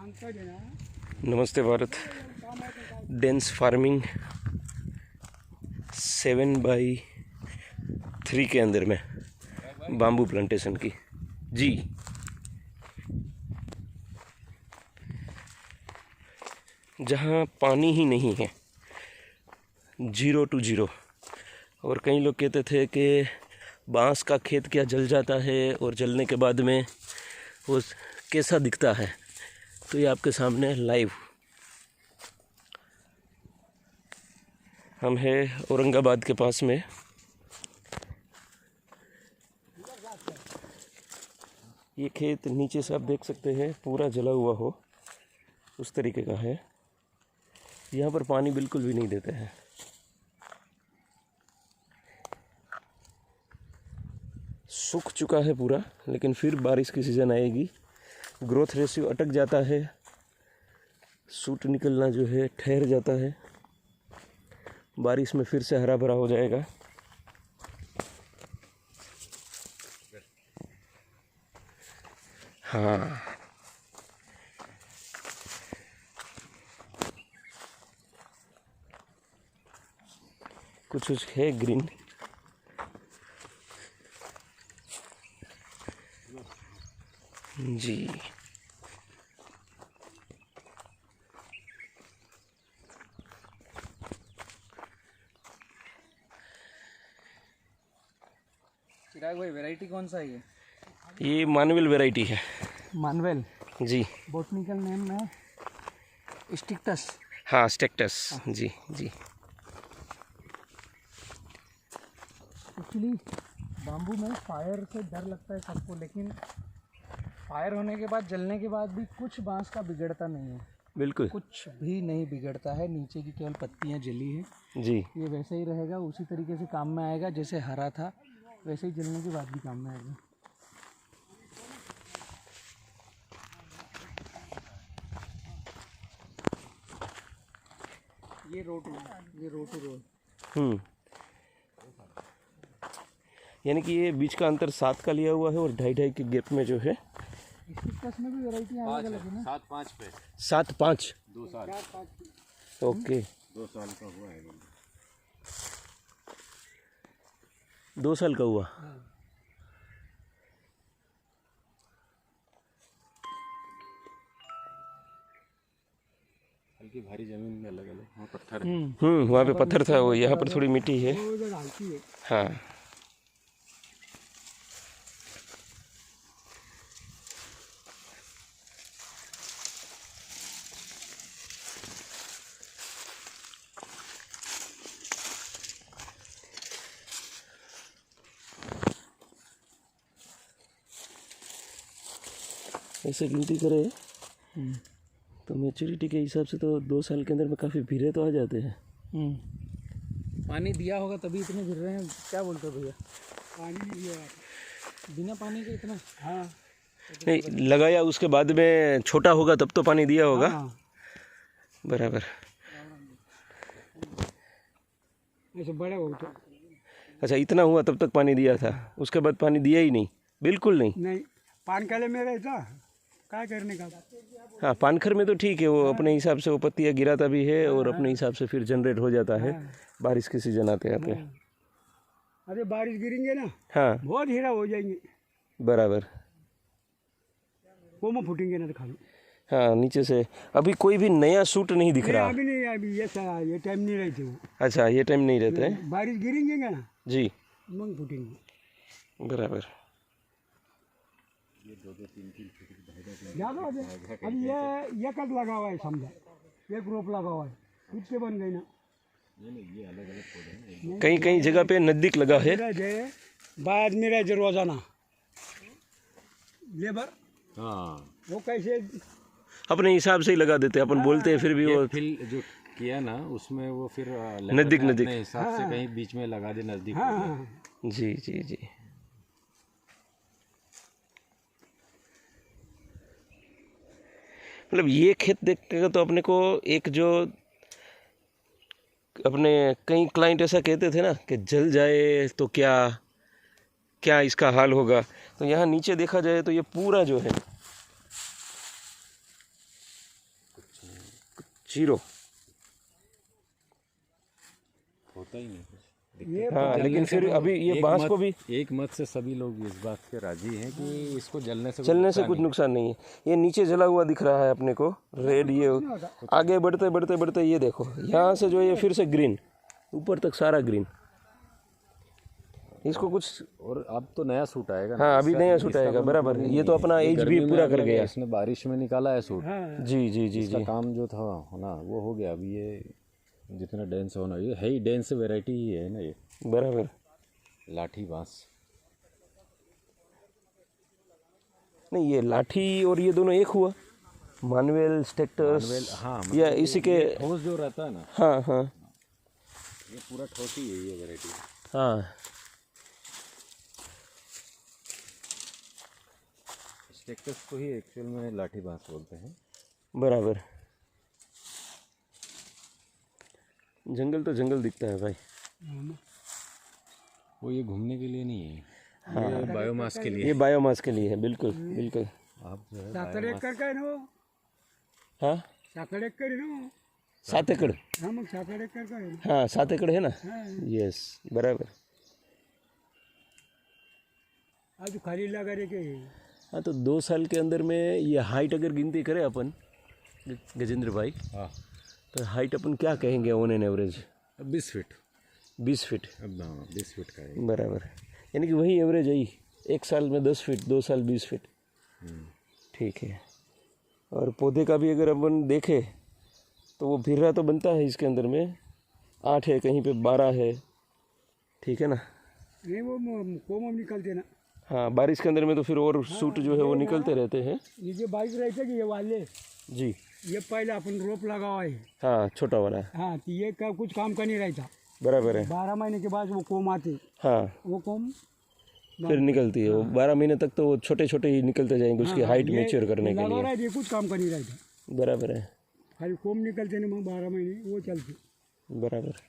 नमस्ते Bharat. Dense farming 7x3 के अंदर में बाम्बू प्लांटेशन की जी। जहाँ पानी ही नहीं है, 0 to 0। और कई लोग कहते थे कि बांस का खेत क्या जल जाता है और जलने के बाद में वो कैसा दिखता है। तो ये आपके सामने लाइव हम हैं औरंगाबाद के पास में। ये खेत नीचे से आप देख सकते हैं पूरा जला हुआ हो उस तरीके का है। यहाँ पर पानी बिल्कुल भी नहीं देते हैं। सूख चुका है पूरा, लेकिन फिर बारिश की सीज़न आएगी, ग्रोथ रेशियो अटक जाता है, सूट निकलना जो है ठहर जाता है, बारिश में फिर से हरा भरा हो जाएगा। हाँ, कुछ है ग्रीन। जी चिराग भाई, वैरायटी कौन सा है ये मानवेल वैरायटी है। मानवेल जी, बॉटनिकल नेम है स्टिक्टस। हाँ स्टेक्टस। जी जी। एक्चुअली बाम्बू में फायर से डर लगता है सबको, लेकिन फायर होने के बाद, जलने के बाद भी कुछ बांस का बिगड़ता नहीं है। बिल्कुल कुछ भी नहीं बिगड़ता है। नीचे की केवल पत्तियां जली हैं जी। ये वैसे ही रहेगा, उसी तरीके से काम में आएगा जैसे हरा था, वैसे ही जलने के बाद भी काम में आएगा। ये रो टू रोल। यानी कि ये बीच का अंतर 7 का लिया हुआ है और 2.5 के गैप में जो है। स्टिक्टस में भी वैरायटी अलग अलग है ना। 7-5 पे 7-5। 2 साल। ओके, 2 साल का हुआ है। 2 साल का हुआ। हल्की भारी जमीन में अलग अलग वहाँ पत्थर है। वहाँ पे पत्थर था, वो यहाँ पर थोड़ी मिट्टी है। हाँ, ऐसे गिनती करें तो मैच्योरिटी के हिसाब से तो 2 साल के अंदर में काफ़ी भीरे तो आ जाते हैं। पानी दिया होगा तभी इतने गिर रहे हैं। क्या बोलते हो भैया? पानी नहीं दिया, बिना पानी के इतना। हाँ, नहीं लगाया उसके बाद में छोटा होगा तब तो पानी दिया होगा। हाँ। बराबर। ऐसे बड़े बहुत। अच्छा, इतना हुआ तब तक पानी दिया था, उसके बाद पानी दिया ही नहीं, बिल्कुल नहीं। नहीं, पान काले में रहता क्या करने का। हाँ, पानखर में तो ठीक है, वो अपने हिसाब से वो पत्तियाँ गिराता भी है और अपने हिसाब से फिर जनरेट हो जाता है बारिश के सीजन आते आते। अरे बारिश गिरेंगे ना, हाँ बहुत हीरा हो जाएंगे, बराबर। वो में फूटेंगे ना तो खाली। हाँ, नीचे से अभी कोई भी नया सूट नहीं दिख रहा। अभी नहीं, अभी ये टाइम नहीं रहते वो। अच्छा, ये टाइम नहीं रहते हैं। बारिश गिरेंगे ना जी, मंग फूटेंगे बराबर। ज़्यादा हो जाए। अब ये कद लगा हुआ है, समझा, ये ग्रुप लगा हुआ है, कितने बन गए ना। ये अलग अलग पौधे हैं। कहीं कहीं जगह पे नज़दीक लगा है। बाद में रहे रोजाना लेबर। हाँ, वो कैसे अपने हिसाब से ही लगा देते हैं, अपन बोलते हैं फिर भी वो फिल जो किया ना उसमें वो फिर नज़दीक अपने हिसाब से कहीं बीच में लगा दे नजदीक। जी जी जी। मतलब ये खेत देखते तो अपने को एक जो अपने कई क्लाइंट ऐसा कहते थे ना कि जल जाए तो क्या क्या इसका हाल होगा। तो यहाँ नीचे देखा जाए तो ये पूरा जो है जीरो। होता ही नहीं कुछ। ये हाँ लेकिन फिर अभी ये बांस को भी एक मत से सभी लोग इस बात के राजी हैं कि इसको जलने से चलने से कुछ नुकसान नहीं है। ये नीचे जला हुआ दिख रहा है अपने को रेड, ये आगे बढ़ते बढ़ते बढ़ते ये देखो यहाँ से जो ये फिर से ग्रीन, ऊपर तक सारा ग्रीन। इसको कुछ और अब तो नया सूट आएगा ना। हाँ अभी नया सूट आएगा बराबर। ये तो अपना एज भी पूरा कर गया। इसने बारिश में निकाला है सूट। जी जी जी इसका जी काम जो था ना वो हो गया। अभी ये जितना डेंस होना, ये है ही डेंस वैरायटी ही है ना ये बराबर। लाठी बांस। नहीं ये लाठी और ये दोनों एक हुआ, मानवेल स्टेक्टर्स। हाँ या इसी के ठोस जो रहता है ना, हाँ हाँ ये पूरा ठोस ही है ये वैरायटी। हाँ स्टेक्टस को ही एक्चुअल में लाठी बांस बोलते हैं। बराबर। जंगल तो जंगल दिखता है भाई। वो ये घूमने के लिए नहीं है, ये बायोमास के लिए। ये बायोमास के लिए है, बिल्कुल बिल्कुल। आप जो है साखर एक कर काय ना वो, हाँ साखर एक कर ना वो. 7 एकड़। हाँ मग साखर एक कर काय. हाँ 7 एकड़ है ना। यस बराबर। आज खाली लगा रे के. हाँ तो 2 साल के अंदर में ये हाइट अगर गिनती करें अपन गजेंद्र भाई, हाँ तो हाइट अपन क्या कहेंगे on an average? 20 feet. 20 feet अब 20 फीट का है। बराबर। यानी कि वही एवरेज है ही, 1 साल में 10 फीट, 2 साल 20 फीट। ठीक है। और पौधे का भी अगर अपन देखें तो वो भिर्रा तो बनता है इसके अंदर में, 8 है, कहीं पे 12 है। ठीक है ना। नहीं वो कोम निकलते ना. हाँ बारिश के अंदर में तो फिर और सूट जो है वो निकलते रहते हैं। ये जो बाइक रहते कि ये वाले, जी ये पहले अपन रोप लगावा है. हाँ छोटा वाला। हाँ तो ये का कुछ काम का नहीं रहता. बराबर है। 12 महीने के बाद वो कोम आते. हाँ वो कोम फिर निकलती है वो 12 महीने तक, तो वो छोटे छोटे ही निकलते जाएंगे उसकी हाइट मेच्योर करने के लगा लिए। रहा है, ये कुछ काम का नहीं रहता. बराबर है। खाली कोम निकलते नहीं, मग 12 महीने वो चलते. बराबर।